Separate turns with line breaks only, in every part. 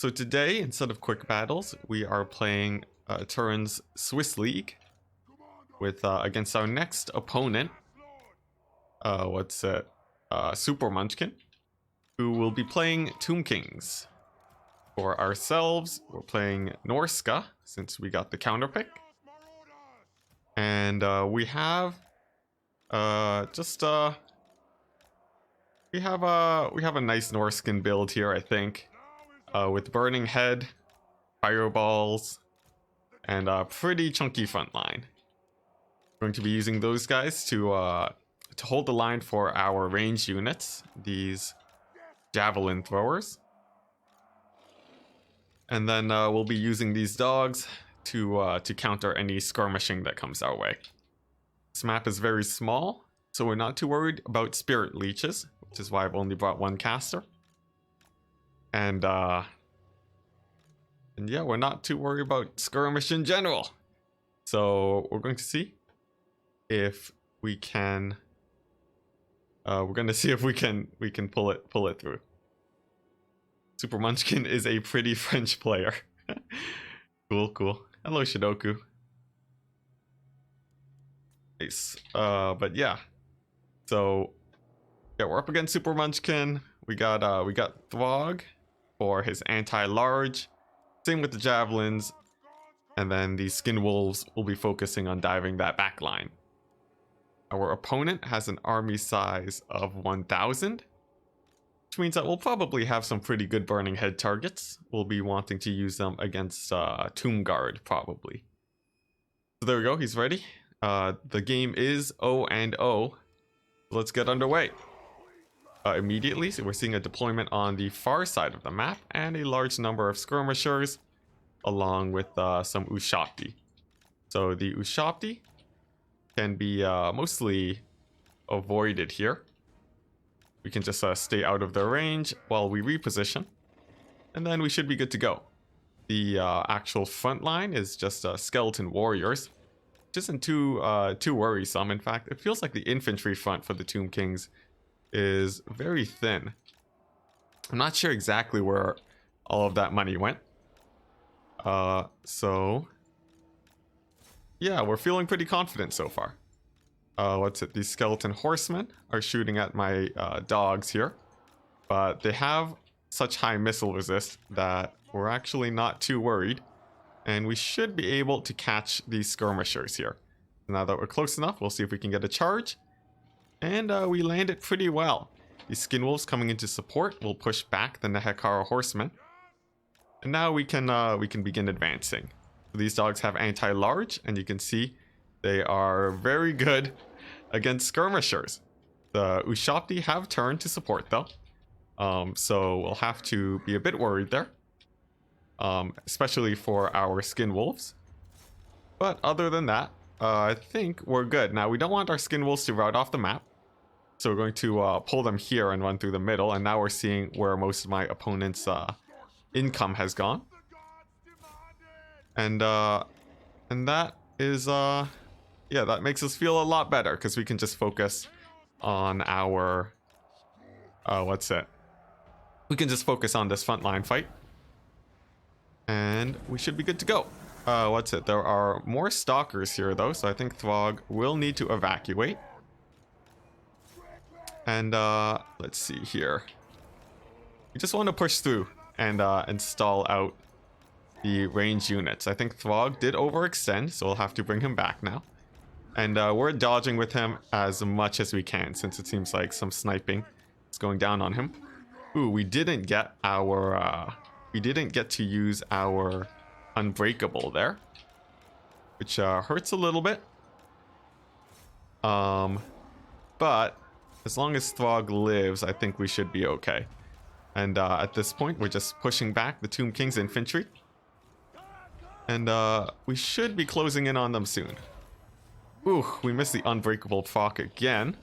So today, instead of quick battles, we are playing Turin's Swiss League with against our next opponent. Super Munchkin, who will be playing Tomb Kings. For ourselves, we're playing Norska since we got the counter pick, and we have a nice Norskin build here, I think. With Burning Head, Fireballs, and a pretty chunky front line. Going to be using those guys to hold the line for our range units, these javelin throwers. And then we'll be using these dogs to counter any skirmishing that comes our way. This map is very small, so we're not too worried about spirit leeches, which is why I've only brought one caster. And yeah, we're not too worried about skirmish in general. So we're going to see if we can. We're going to see if we can pull it through. Super Munchkin is a pretty French player. Cool. Hello, Shidoku. Nice. But yeah. So yeah, we're up against Super Munchkin. We got Throg for his anti-large. Same with the javelins. And then the skin wolves will be focusing on diving that back line. Our opponent has an army size of 1,000. Which means that we'll probably have some pretty good burning head targets. We'll be wanting to use them against Tomb Guard, probably. So there we go, he's ready. The game is 0-0. Let's get underway. Immediately, so we're seeing a deployment on the far side of the map and a large number of skirmishers along with some Ushapti. So the Ushapti can be mostly avoided here. We can just stay out of their range while we reposition, and then we should be good to go. The actual front line is just skeleton warriors, which isn't too worrisome. In fact, it feels like the infantry front for the Tomb Kings is very thin. I'm not sure exactly where all of that money went. So yeah, we're feeling pretty confident so far. These skeleton horsemen are shooting at my dogs here, but they have such high missile resist that we're actually not too worried, and we should be able to catch these skirmishers here. Now that we're close enough, we'll see if we can get a charge. And we land it pretty well. The skin wolves coming into support will push back the Nehekara horsemen. And now we can begin advancing. These dogs have anti-large, and you can see they are very good against skirmishers. The Ushapti have turned to support though. So we'll have to be a bit worried there. Especially for our skin wolves. But other than that, I think we're good. Now we don't want our skin wolves to rout off the map. So we're going to pull them here and run through the middle. And now we're seeing where most of my opponent's income has gone. And that is yeah, that makes us feel a lot better because we can just focus on our we can just focus on this frontline fight, and we should be good to go. There are more stalkers here though, so I think Throg will need to evacuate. And let's see here. We just want to push through and stall out the range units. I think Throg did overextend, so we'll have to bring him back now. And we're dodging with him as much as we can, since it seems like some sniping is going down on him. Ooh, we didn't get to use our unbreakable there, which hurts a little bit. But as long as Throg lives, I think we should be okay. And at this point, we're just pushing back the Tomb King's infantry. And we should be closing in on them soon. Ooh, we missed the unbreakable proc again.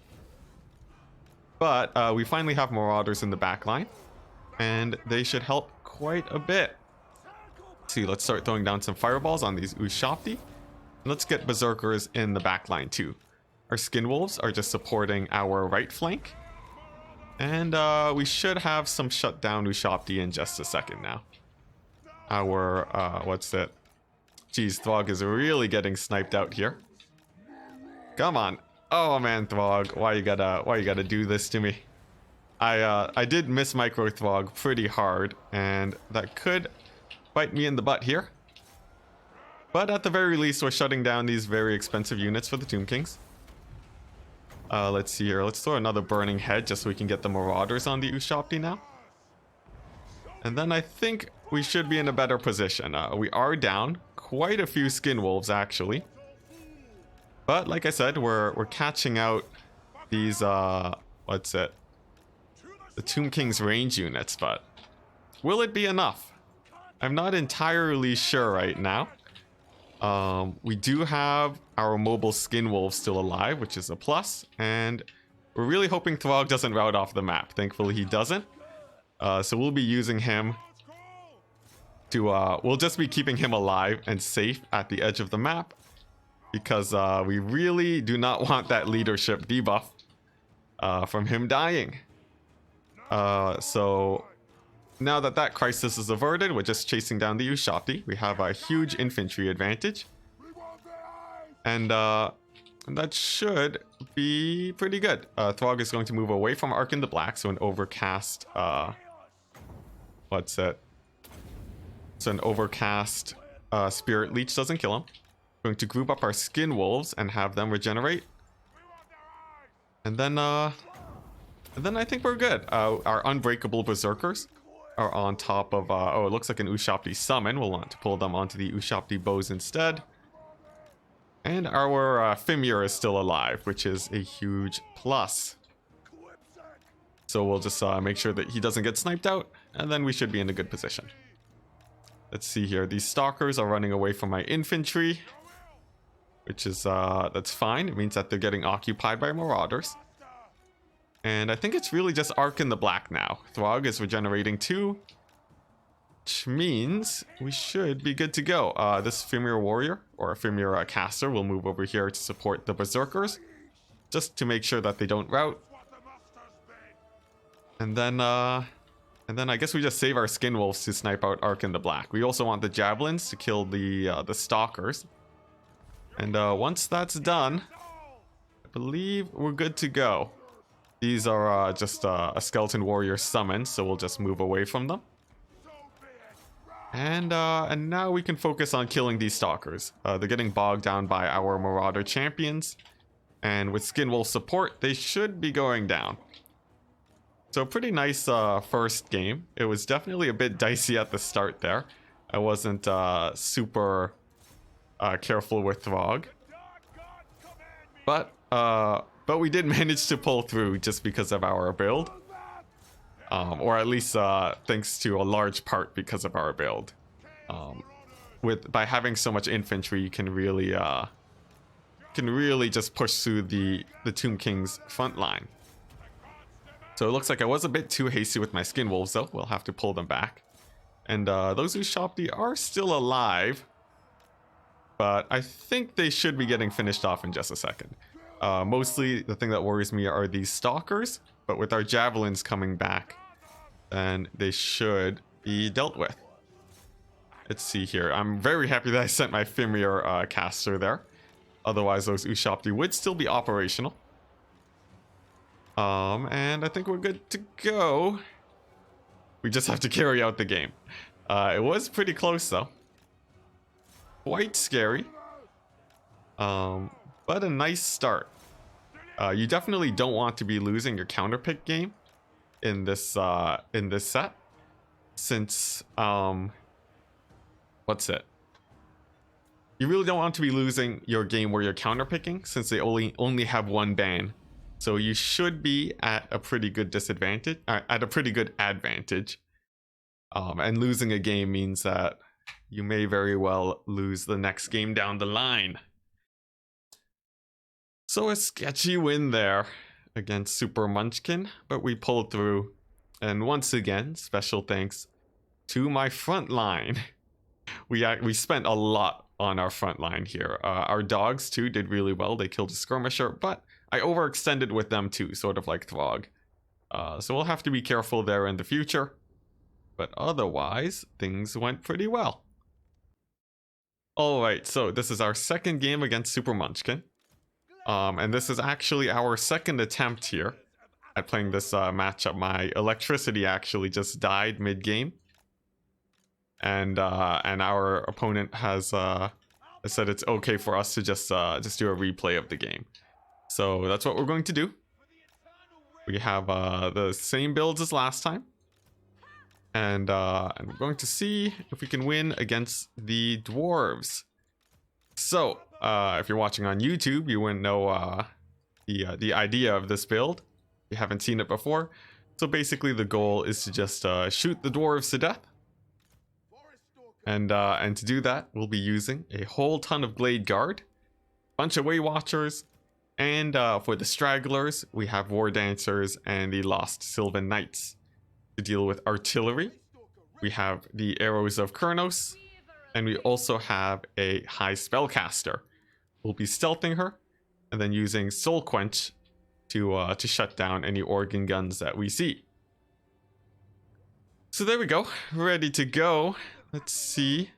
But we finally have marauders in the back line, and they should help quite a bit. See, let's start throwing down some fireballs on these Ushapti. Let's get berserkers in the back line too. Our skin wolves are just supporting our right flank. And we should have some shut down Ushapti in just a second now. our, what's it? Geez, Throg is really getting sniped out here. Come on. Oh man, Throg, why you gotta do this to me? I did miss Micro Throg pretty hard, and that could bite me in the butt here. But at the very least, we're shutting down these very expensive units for the Tomb Kings. Let's see here. Let's throw another Burning Head just so we can get the Marauders on the Ushopti now. And then I think we should be in a better position. We are down quite a few Skin Wolves, actually. But like I said, we're catching out these, what's it? The Tomb King's range units, but will it be enough? I'm not entirely sure right now. We do have our mobile Skin Wolf still alive, which is a plus, and we're really hoping Throg doesn't route off the map. Thankfully he doesn't. So we'll be using him to, we'll just be keeping him alive and safe at the edge of the map, because we really do not want that leadership debuff from him dying. So now that that crisis is averted, we're just chasing down the Ushopti. We have a huge infantry advantage. And that should be pretty good. Throg is going to move away from Arc in the Black, so an overcast, what's it? So an overcast Spirit Leech doesn't kill him. We're going to group up our Skin Wolves and have them regenerate. And then I think we're good. Our Unbreakable Berserkers are on top of, oh, it looks like an Ushopti summon. We'll want to pull them onto the Ushopti bows instead. And our Fimir is still alive, which is a huge plus. So we'll just make sure that he doesn't get sniped out, and then we should be in a good position. Let's see here. These Stalkers are running away from my infantry, which is, that's fine. It means that they're getting occupied by Marauders. And I think it's really just Arc in the Black now. Throg is regenerating too, which means we should be good to go. This Fimir Warrior, or Fimir Caster, will move over here to support the Berserkers, just to make sure that they don't rout. And then I guess we just save our Skin Wolves to snipe out Arc in the Black. We also want the Javelins to kill the Stalkers. And once that's done, I believe we're good to go. These are just a Skeleton Warrior summon, so we'll just move away from them. And now we can focus on killing these Stalkers. They're getting bogged down by our Marauder champions. And with Skin Wolf support, they should be going down. So pretty nice first game. It was definitely a bit dicey at the start there. I wasn't super careful with Throg. But we did manage to pull through just because of our build. Or at least thanks to a large part because of our build. By having so much infantry, you can really just push through the Tomb King's front line. So it looks like I was a bit too hasty with my Skin Wolves, though. We'll have to pull them back. And those Ushopti are still alive, but I think they should be getting finished off in just a second. Mostly the thing that worries me are these Stalkers, but with our Javelins coming back, then they should be dealt with. Let's see here. I'm very happy that I sent my Fimir caster there. Otherwise, those Ushopti would still be operational. And I think we're good to go. We just have to carry out the game. It was pretty close, though. Quite scary. But a nice start. You definitely don't want to be losing your counterpick game in this set, since what's it? You really don't want to be losing your game where you're counterpicking, since they only have one ban. So you should be at a pretty good disadvantage, at a pretty good advantage. And losing a game means that you may very well lose the next game down the line. So a sketchy win there against Super Munchkin, but we pulled through. And once again, special thanks to my front line. We spent a lot on our front line here. Our dogs too did really well. They killed a skirmisher, but I overextended with them too, sort of like Throg. So we'll have to be careful there in the future. but otherwise, things went pretty well. Alright, so this is our second game against Super Munchkin. And this is actually our second attempt here at playing this matchup. My electricity actually just died mid-game. And our opponent has said it's okay for us to just do a replay of the game. So that's what we're going to do. We have the same builds as last time. And we're going to see if we can win against the dwarves. So, if you're watching on YouTube, you wouldn't know the idea of this build. You haven't seen it before. So basically the goal is to just shoot the dwarves to death. And to do that, we'll be using a whole ton of Glade Guard, bunch of Way Watchers, and for the stragglers, we have War Dancers and the Lost Sylvan Knights. To deal with artillery, we have the Arrows of Kurnos, and we also have a High Spellcaster. We'll be stealthing her, and then using Soul Quench to shut down any organ guns that we see. So there we go, ready to go. Let's see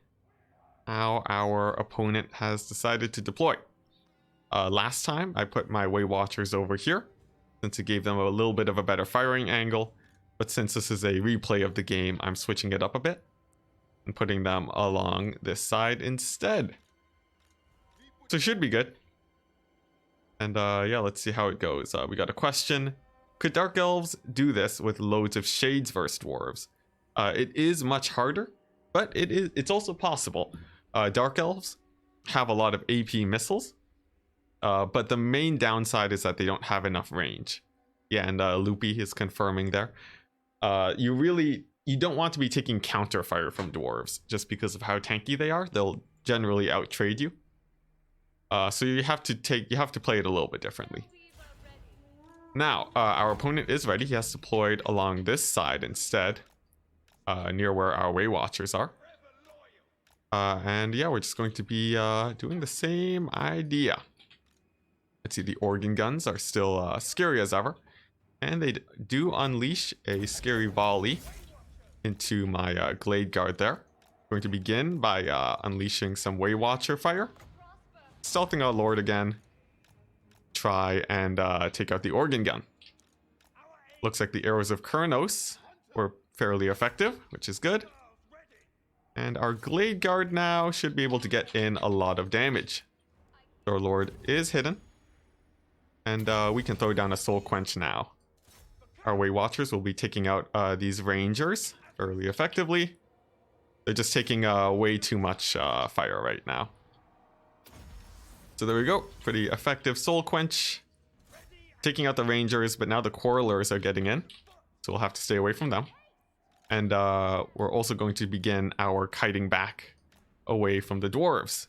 how our opponent has decided to deploy. Last time, I put my Way Watchers over here, since it gave them a little bit of a better firing angle. But since this is a replay of the game, I'm switching it up a bit and putting them along this side instead. So it should be good. And yeah, let's see how it goes. We got a question. Could Dark Elves do this with loads of Shades versus Dwarves? It is much harder, but it's also possible. Dark Elves have a lot of AP missiles, but the main downside is that they don't have enough range. Yeah, and Loopy is confirming there. You don't want to be taking counter fire from dwarves just because of how tanky they are. They'll generally outtrade you. So you have to play it a little bit differently. Now, our opponent is ready. He has deployed along this side instead, near where our Way Watchers are. And yeah, we're just going to be doing the same idea. Let's see, the organ guns are still scary as ever. And they do unleash a scary volley into my Glade Guard there. I'm going to begin by unleashing some Way Watcher fire. Stealthing our Lord again. Try and take out the organ gun. Looks like the Arrows of Kurnos were fairly effective, which is good. And our Glade Guard now should be able to get in a lot of damage. Our Lord is hidden. And we can throw down a Soul Quench now. Our Way Watchers will be taking out these Rangers fairly effectively. They're just taking way too much fire right now. So there we go. Pretty effective Soul Quench. Taking out the Rangers, but now the Quarrelers are getting in. So we'll have to stay away from them. And we're also going to begin our kiting back away from the Dwarves.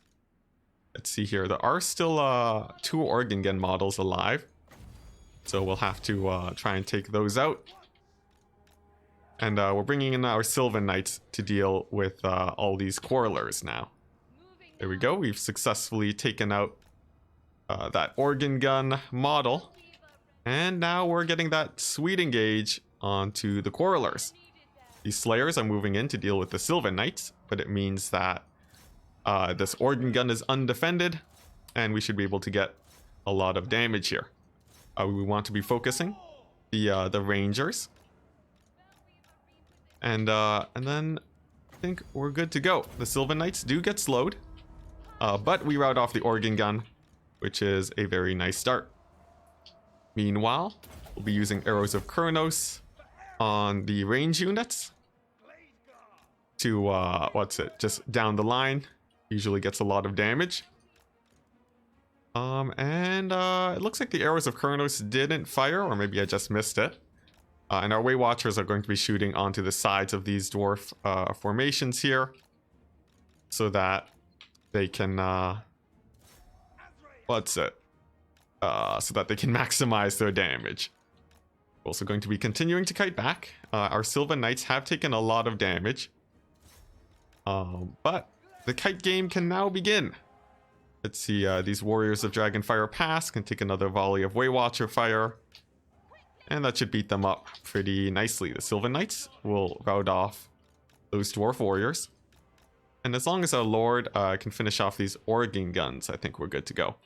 Let's see here. There are still 2 organ gun models alive. So we'll have to try and take those out. And we're bringing in our Sylvan Knights to deal with all these Quarrelers now. There we go. We've successfully taken out that organ gun model. And now we're getting that sweet engage onto the Quarrelers. These Slayers are moving in to deal with the Sylvan Knights, but it means that this organ gun is undefended, and we should be able to get a lot of damage here. We want to be focusing the Rangers. And then I think we're good to go. The Sylvan Knights do get slowed, but we rout off the organ gun, which is a very nice start. Meanwhile, we'll be using Arrows of Kurnos on the range units to, just down the line. Usually gets a lot of damage. It looks like the Arrows of Kurnos didn't fire, or maybe I just missed it. And our Way Watchers are going to be shooting onto the sides of these dwarf formations here, so that they can, so that they can maximize their damage. We're also going to be continuing to kite back. Our Sylvan Knights have taken a lot of damage, but the kite game can now begin. Let's see, these Warriors of Dragonfire Pass can take another volley of Way Watcher fire. And that should beat them up pretty nicely. The Sylvan Knights will rout off those dwarf warriors. And as long as our lord can finish off these organ guns, I think we're good to go.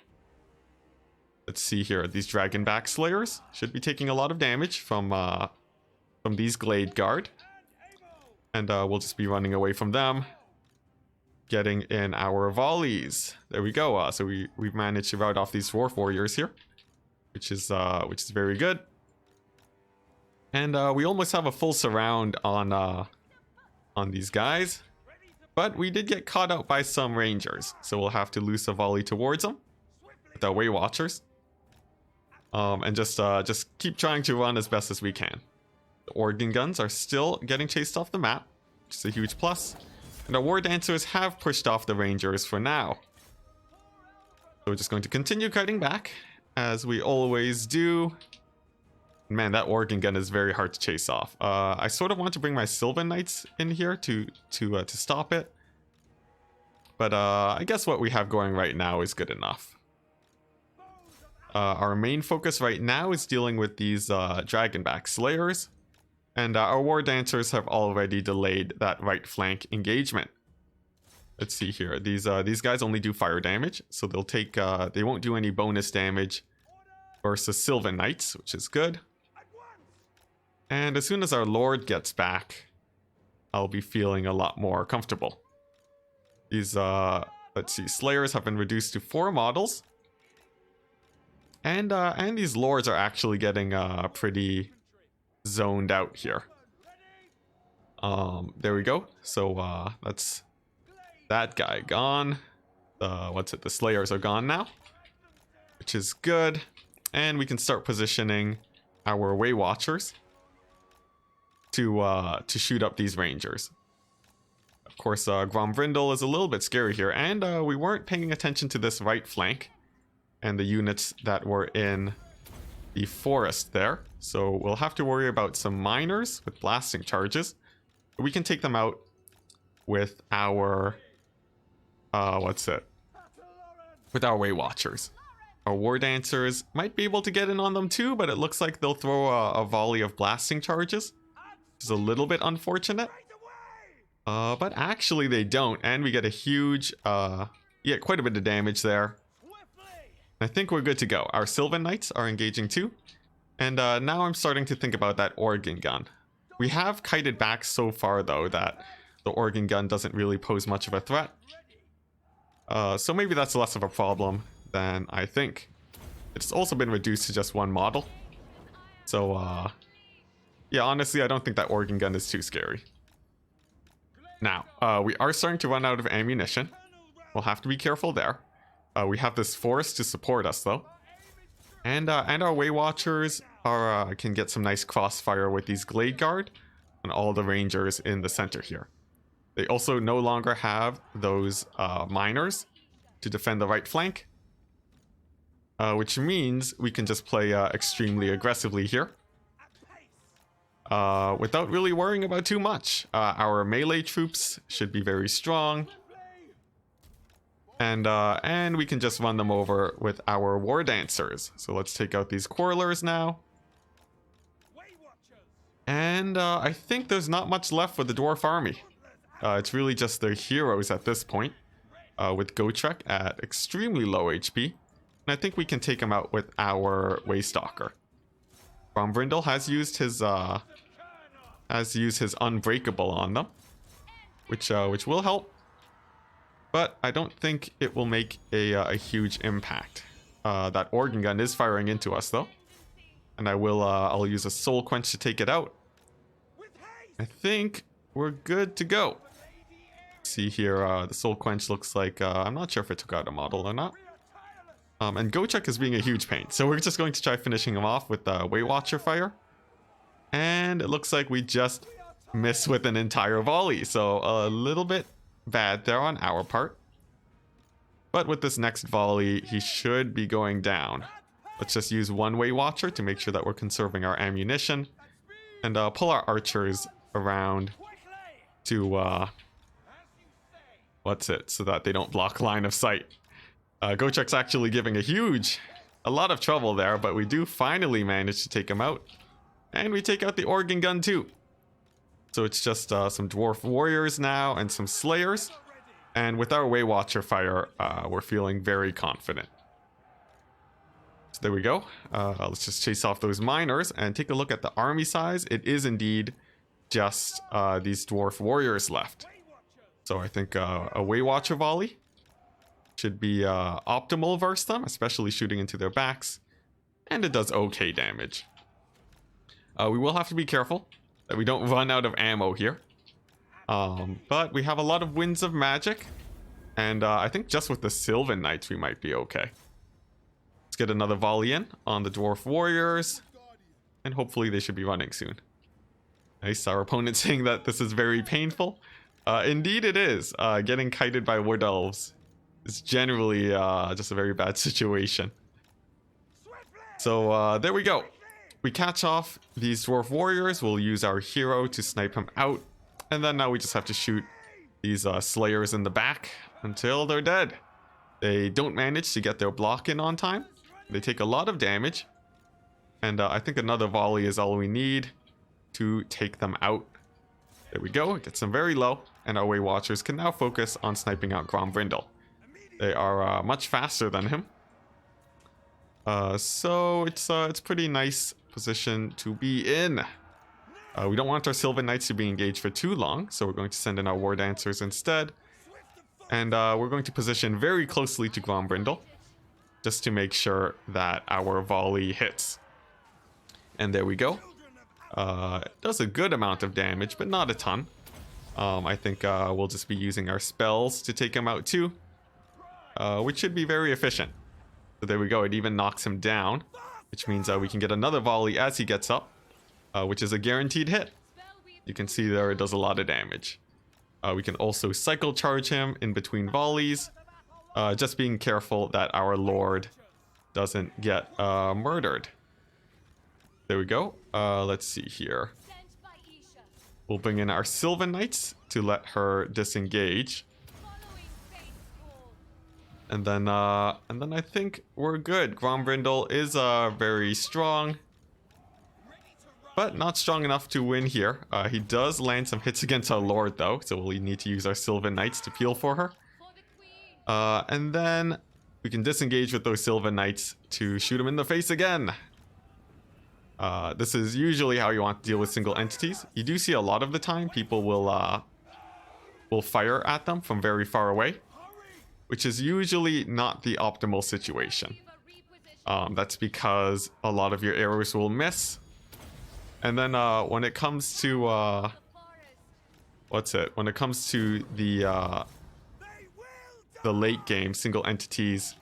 Let's see here. These dragonback slayers should be taking a lot of damage from these glade guard. And we'll just be running away from them, getting in our volleys. There we go. So we've managed to rout off these dwarf warriors here, which is very good. And we almost have a full surround on these guys, but we did get caught out by some rangers, so we'll have to loose a volley towards them with our way watchers, and just keep trying to run as best as we can. The organ guns are still getting chased off the map, which is a huge plus. And our war dancers have pushed off the rangers for now. So we're just going to continue kiting back, as we always do. Man, that organ gun is very hard to chase off. I sort of want to bring my Sylvan Knights in here to stop it. But I guess what we have going right now is good enough. Our main focus right now is dealing with these Dragonback Slayers. And our War Dancers have already delayed that right flank engagement. Let's see here. These guys only do fire damage, so they'll take they won't do any bonus damage versus Sylvan Knights, which is good. And as soon as our Lord gets back, I'll be feeling a lot more comfortable. These let's see, Slayers have been reduced to 4 models. And these Lords are actually getting pretty zoned out here. There we go. So that's that guy gone. The Slayers are gone now, which is good. And we can start positioning our Way Watchers to shoot up these Rangers. Of course, Gromvrindle is a little bit scary here, and we weren't paying attention to this right flank and the units that were in the forest there. So we'll have to worry about some miners with blasting charges. We can take them out with our with our Way Watchers. Our War Dancers might be able to get in on them too, but it looks like they'll throw a volley of blasting charges, which is a little bit unfortunate. But actually they don't, and we get a huge yeah, quite a bit of damage there. I think we're good to go. Our Sylvan Knights are engaging too. And now I'm starting to think about that organ gun. We have kited back so far though that the organ gun doesn't really pose much of a threat. So maybe that's less of a problem than I think. It's also been reduced to just 1 model. So yeah, honestly, I don't think that organ gun is too scary. Now, we are starting to run out of ammunition. We'll have to be careful there. We have this forest to support us though. And our Way Watchers can get some nice crossfire with these Glade Guard and all the Rangers in the center here. They also no longer have those miners to defend the right flank, which means we can just play extremely aggressively here without really worrying about too much. Our melee troops should be very strong. And we can just run them over with our War Dancers. So let's take out these Quarrelers now. And I think there's not much left for the Dwarf Army. It's really just their heroes at this point, with Gotrek at extremely low HP. And I think we can take him out with our Waystalker. Gromvrindle has used his Unbreakable on them, which will help. But I don't think it will make a huge impact. That organ gun is firing into us though, and I'll use a Soul Quench to take it out. I think we're good to go. See here, the Soul Quench looks like I'm not sure if it took out a model or not. And Gotrek is being a huge pain, so we're just going to try finishing him off with the Way Watcher fire. And it looks like we just missed with an entire volley, so a little bit bad there on our part. But with this next volley, he should be going down. Let's just use 1 Way Watcher to make sure that we're conserving our ammunition. And pull our archers around to, so that they don't block line of sight. Gotrek's actually giving a lot of trouble there, but we do finally manage to take him out. And we take out the organ gun too. So it's just some dwarf warriors now and some slayers. And with our Waywatcher fire, we're feeling very confident. So there we go. Let's just chase off those miners and take a look at the army size. It is indeed just these dwarf warriors left. So I think a Waywatcher volley should be optimal versus them, especially shooting into their backs. And it does okay damage. We will have to be careful that we don't run out of ammo here. But we have a lot of winds of magic. And I think just with the Sylvan Knights we might be okay. Let's get another volley in on the Dwarf Warriors. And hopefully they should be running soon. Nice, our opponent saying that this is very painful. Indeed it is. Getting kited by Wood Elves is generally just a very bad situation. So there we go. We catch off these Dwarf Warriors. We'll use our hero to snipe him out. And then now we just have to shoot these Slayers in the back until they're dead. They don't manage to get their block in on time. They take a lot of damage. And I think another volley is all we need to take them out. There we go. It gets them very low. And our Waywatchers can now focus on sniping out Gran. They are much faster than him. So it's pretty nice position to be in. We don't want our Sylvan Knights to be engaged for too long, so we're going to send in our War Dancers instead. And we're going to position very closely to Gran, just to make sure that our volley hits. And there we go. It does a good amount of damage, but not a ton. I think we'll just be using our spells to take him out too, which should be very efficient. So there we go, it even knocks him down, which means we can get another volley as he gets up, which is a guaranteed hit. You can see there it does a lot of damage. We can also cycle charge him in between volleys, just being careful that our Lord doesn't get murdered. There we go. Let's see here. We'll bring in our Sylvan Knights to let her disengage. And then I think we're good. Gran is very strong, but not strong enough to win here. He does land some hits against our Lord though, so we'll need to use our Sylvan Knights to peel for her. And then we can disengage with those Sylvan Knights to shoot him in the face again. This is usually how you want to deal with single entities. You do see a lot of the time people will fire at them from very far away, which is usually not the optimal situation. That's because a lot of your arrows will miss. And then when it comes to when it comes to the late game, single entities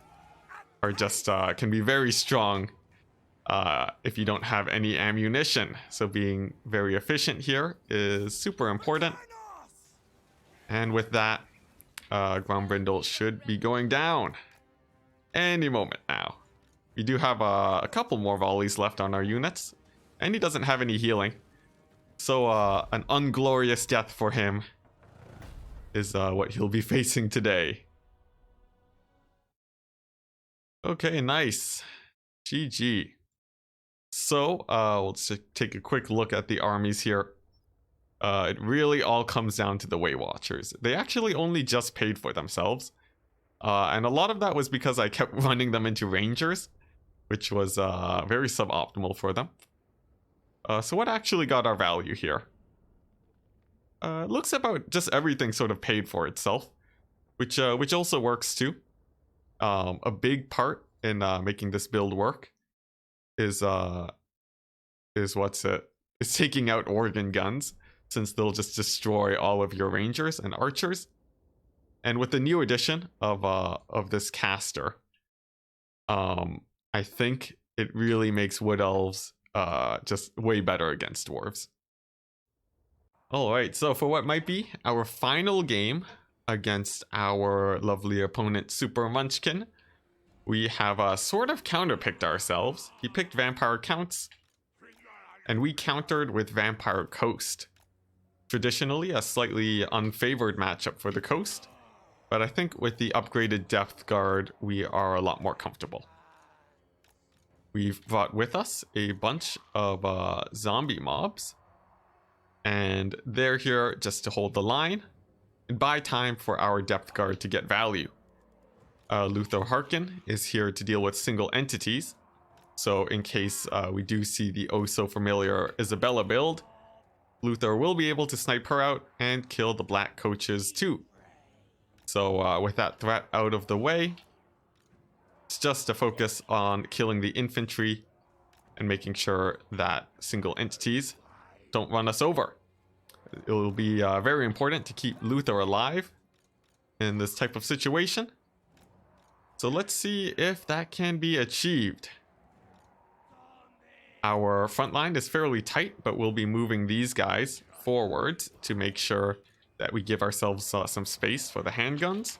are just can be very strong if you don't have any ammunition. So being very efficient here is super important. And with that, Gran should be going down any moment now. We do have a couple more volleys left on our units, and he doesn't have any healing. So an unglorious death for him is what he'll be facing today. Okay, nice. GG. So let's take a quick look at the armies here. It really all comes down to the Waywatchers. They actually only just paid for themselves. And a lot of that was because I kept running them into Rangers, which was very suboptimal for them. So what actually got our value here? Looks about just everything sort of paid for itself, which also works too. A big part in making this build work is taking out organ guns, since they'll just destroy all of your Rangers and Archers. And with the new addition of this caster, I think it really makes Wood Elves just way better against Dwarves. Alright, so for what might be our final game against our lovely opponent Super Munchkin, we have sort of counterpicked ourselves. He picked Vampire Counts, and we countered with Vampire Coast. Traditionally a slightly unfavored matchup for the Coast, but I think with the upgraded Depth Guard we are a lot more comfortable. We've brought with us a bunch of zombie mobs, And they're here just to hold the line and buy time for our depth guard to get value. Luther Harkin is here to deal with single entities. So in case we do see the oh so familiar Isabella build, Luther will be able to snipe her out and kill the black coaches too. So with that threat out of the way, it's just to focus on killing the infantry and making sure that single entities don't run us over. It will be very important to keep Luther alive in this type of situation. So let's see if that can be achieved. Our front line is fairly tight, but we'll be moving these guys forward to make sure that we give ourselves some space for the handguns.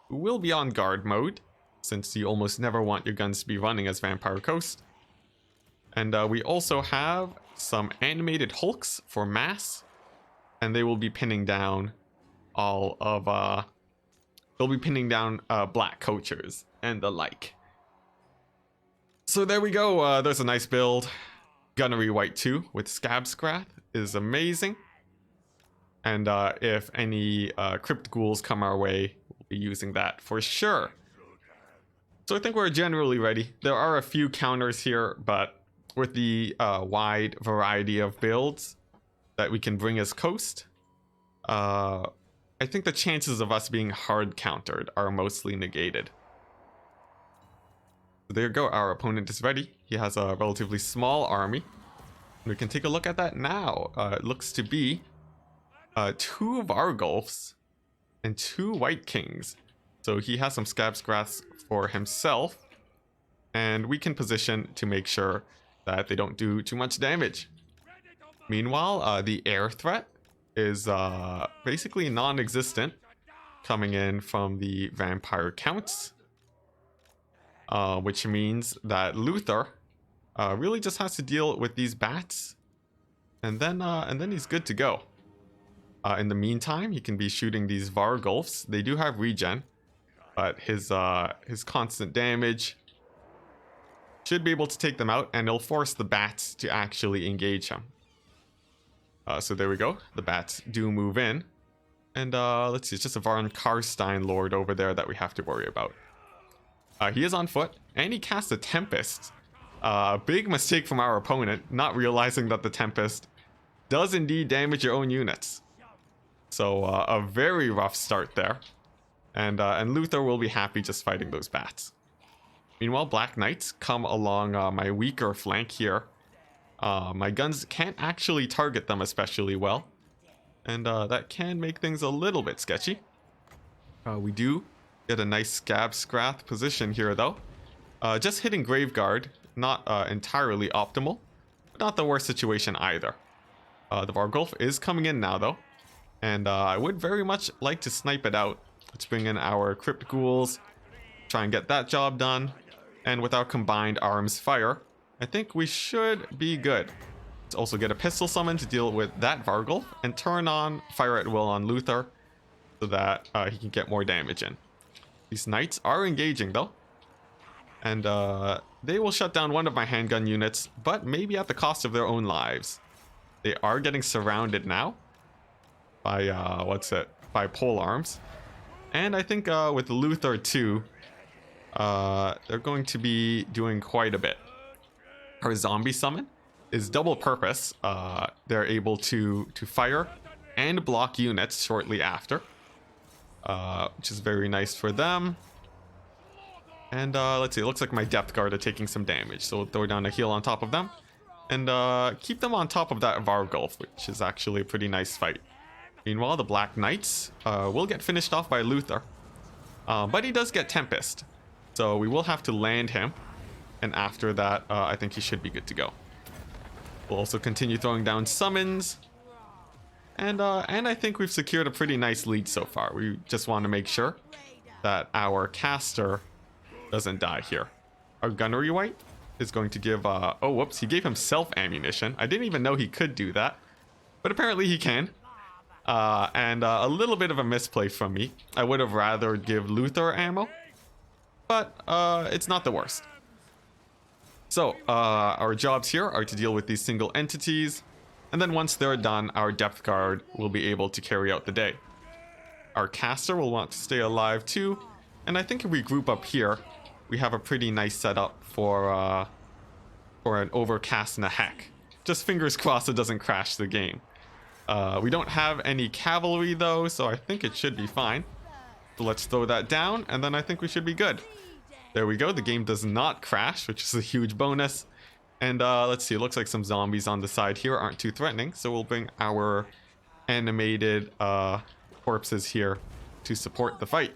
We will be on guard mode, since you almost never want your guns to be running as Vampire Coast. And we also have some animated hulks for mass, and they will be pinning down all of they'll be pinning down black coachers and the like. So there we go. There's a nice build. Gunnery White 2 with Scab Scrath is amazing. And if any Crypt Ghouls come our way, we'll be using that for sure. So I think we're generally ready. There are a few counters here, but with the wide variety of builds that we can bring as Coast, I think the chances of us being hard countered are mostly negated. So there you go, our opponent is ready. He has a relatively small army. We can take a look at that now. It looks to be 2 Vargulfs and 2 White Kings. So he has some Scab Scraths for himself, and we can position to make sure that they don't do too much damage. Meanwhile, the air threat is basically non-existent, coming in from the Vampire Counts, which means that Luther really just has to deal with these bats, and then he's good to go. In the meantime, he can be shooting these Vargulfs. They do have regen, but his constant damage should be able to take them out, and it'll force the bats to actually engage him. So there we go. The bats do move in. And let's see, it's just a Varn Karstein Lord over there that we have to worry about. He is on foot, and he casts a Tempest. Big mistake from our opponent, not realizing that the Tempest does indeed damage your own units. So a very rough start there. And Luther will be happy just fighting those bats. Meanwhile, Black Knights come along my weaker flank here. My guns can't actually target them especially well, and that can make things a little bit sketchy. We do get a nice Scab Scrath position here though. Just hitting Graveguard, not entirely optimal, but not the worst situation either. The Vargulf is coming in now though, and I would very much like to snipe it out. Let's bring in our Crypt Ghouls, try and get that job done, and with our combined arms fire, I think we should be good. Let's also get a pistol summon to deal with that Vargulf and turn on Fire at Will on Luther so that he can get more damage in. These knights are engaging though, and they will shut down one of my handgun units, but maybe at the cost of their own lives. They are getting surrounded now by by pole arms, and I think with Luther too, they're going to be doing quite a bit. Our zombie summon is double purpose. They're able to fire and block units shortly after, which is very nice for them. And let's see, it looks like my depth guard are taking some damage, so we'll throw down a heal on top of them and keep them on top of that Vargulf, which is actually a pretty nice fight. Meanwhile, the Black Knights will get finished off by Luther, but he does get Tempest, so we will have to land him. And after that, I think he should be good to go. We'll also continue throwing down summons. And I think we've secured a pretty nice lead so far. We just want to make sure that our caster doesn't die here. Our Gunnery White is going to give... oh, whoops. He gave himself ammunition. I didn't even know he could do that. But apparently he can. And a little bit of a misplay from me. I would have rather give Luther ammo. But it's not the worst. So, our jobs here are to deal with these single entities, And then once they're done, our depth guard will be able to carry out the day. Our caster will want to stay alive too. And I think if we group up here, we have a pretty nice setup for an overcast and a heck. Just fingers crossed it doesn't crash the game. We don't have any cavalry though, so I think it should be fine. So let's throw that down, and then I think we should be good. There we go. The game does not crash, which is a huge bonus. And let's see, it looks like some zombies on the side here aren't too threatening, so we'll bring our animated corpses here to support the fight.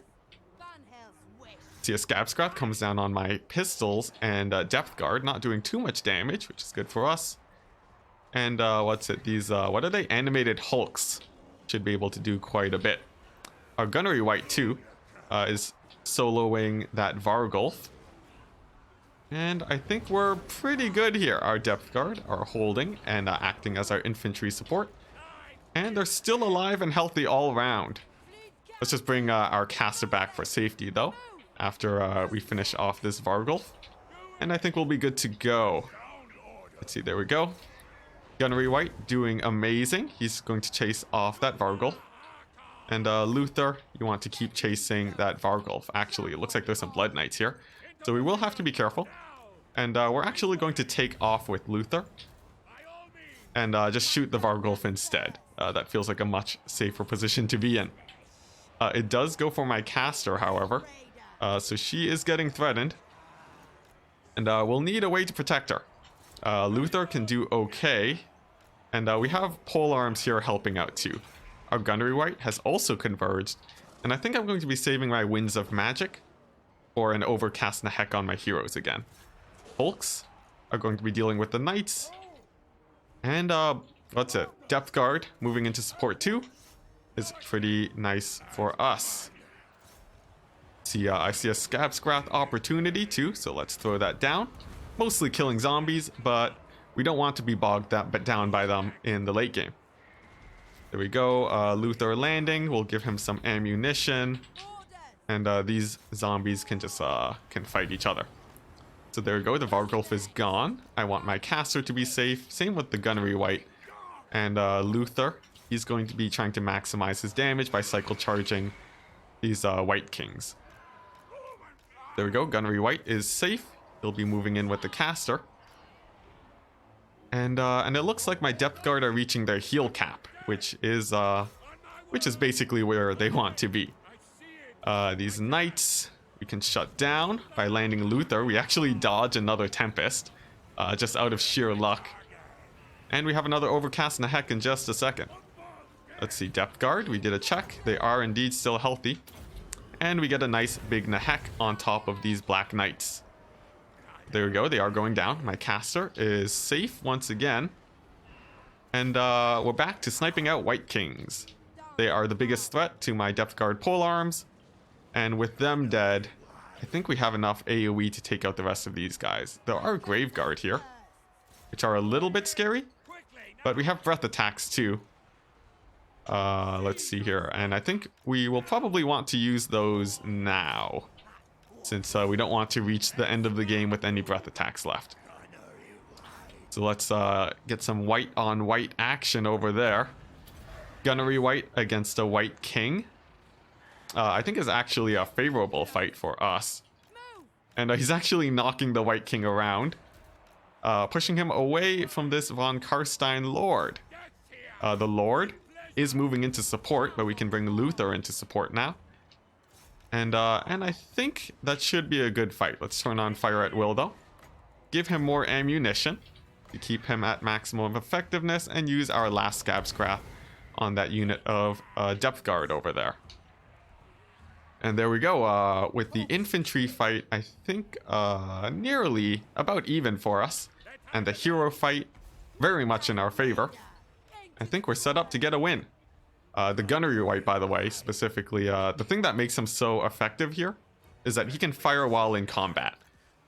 See, a scab scrap comes down on my pistols and depth guard, not doing too much damage, which is good for us. And what's it? These what are they? Animated hulks should be able to do quite a bit. Our gunnery white too is soloing that Vargulf. And I think we're pretty good here. Our depth guard are holding and acting as our infantry support. And they're still alive and healthy all around. Let's just bring our caster back for safety though, after we finish off this Vargulf. And I think we'll be good to go. Let's see, there we go. Gunnery white doing amazing. He's going to chase off that Vargulf. And Luther, you want to keep chasing that Vargulf. Actually, it looks like there's some Blood Knights here, so we will have to be careful. And we're actually going to take off with Luther and just shoot the Vargulf instead. That feels like a much safer position to be in. It does go for my caster, however, so she is getting threatened, and we'll need a way to protect her. Luther can do okay, and we have pole arms here helping out too. Our gunnery white has also converged, and I think I'm going to be saving my winds of magic for an overcast and a heck on my heroes again. Hulks are going to be dealing with the knights, and what's it? Depth guard moving into support too is pretty nice for us. See, I see a scab scrap opportunity too, so let's throw that down. Mostly killing zombies, but we don't want to be bogged down by them in the late game. There we go. Luther landing. We'll give him some ammunition. And these zombies can just can fight each other. So there we go. The Vargulf is gone. I want my caster to be safe. Same with the gunnery white. And Luther, he's going to be trying to maximize his damage by cycle charging these white kings. There we go. Gunnery white is safe. He'll be moving in with the caster. And it looks like my depth guard are reaching their heal cap, which is basically where they want to be. These knights we can shut down by landing Luther. We actually dodge another Tempest, just out of sheer luck. And we have another overcast and a heck in just a second. Let's see, depth guard, we did a check. They are indeed still healthy. And we get a nice big Nahek on top of these black knights. There we go, they are going down. My caster is safe once again. And we're back to sniping out white kings. They are the biggest threat to my depth guard polearms. And with them dead, I think we have enough AoE to take out the rest of these guys. There are grave guard here, which are a little bit scary. But we have breath attacks too. Let's see here. And I think we will probably want to use those now, since we don't want to reach the end of the game with any breath attacks left. So let's get some white on white action over there. Gunnery white against a white king. I think is actually a favorable fight for us. And he's actually knocking the white king around, pushing him away from this von Karstein lord. The lord is moving into support, but we can bring Luther into support now. And I think that should be a good fight. Let's turn on fire at will though. Give him more ammunition to keep him at maximum effectiveness, and use our last scab scrap on that unit of depth guard over there. And there we go. With the infantry fight, I think nearly about even for us. And the hero fight very much in our favor. I think we're set up to get a win. The gunnery white, by the way, specifically, the thing that makes him so effective here is that he can fire while in combat.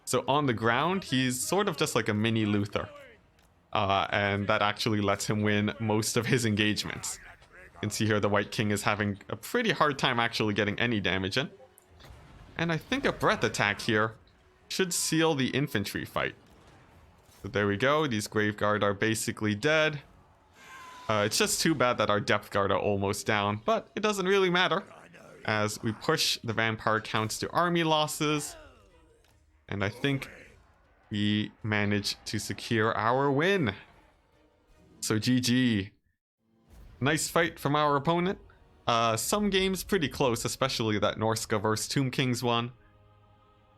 So on the ground, he's sort of just like a mini Luther. And that actually lets him win most of his engagements. You can see here the White King is having a pretty hard time actually getting any damage in. And I think a breath attack here should seal the infantry fight. So there we go, these Grave Guard are basically dead. It's just too bad that our depth guard are almost down, but it doesn't really matter as we push the vampire counts to army losses. And I think we managed to secure our win. So GG. Nice fight from our opponent. Some games pretty close, especially that Norska vs Tomb Kings one.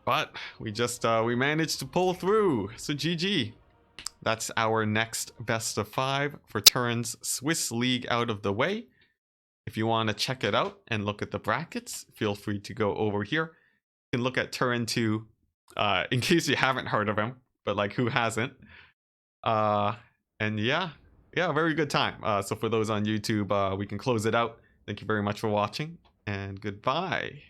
But we just we managed to pull through. So GG. That's our next best of 5 for Turin's Swiss League out of the way. If you want to check it out and look at the brackets, feel free to go over here. You can look at Turin 2 in case you haven't heard of him, but like who hasn't? And yeah, very good time. So for those on YouTube, we can close it out. Thank you very much for watching, and goodbye.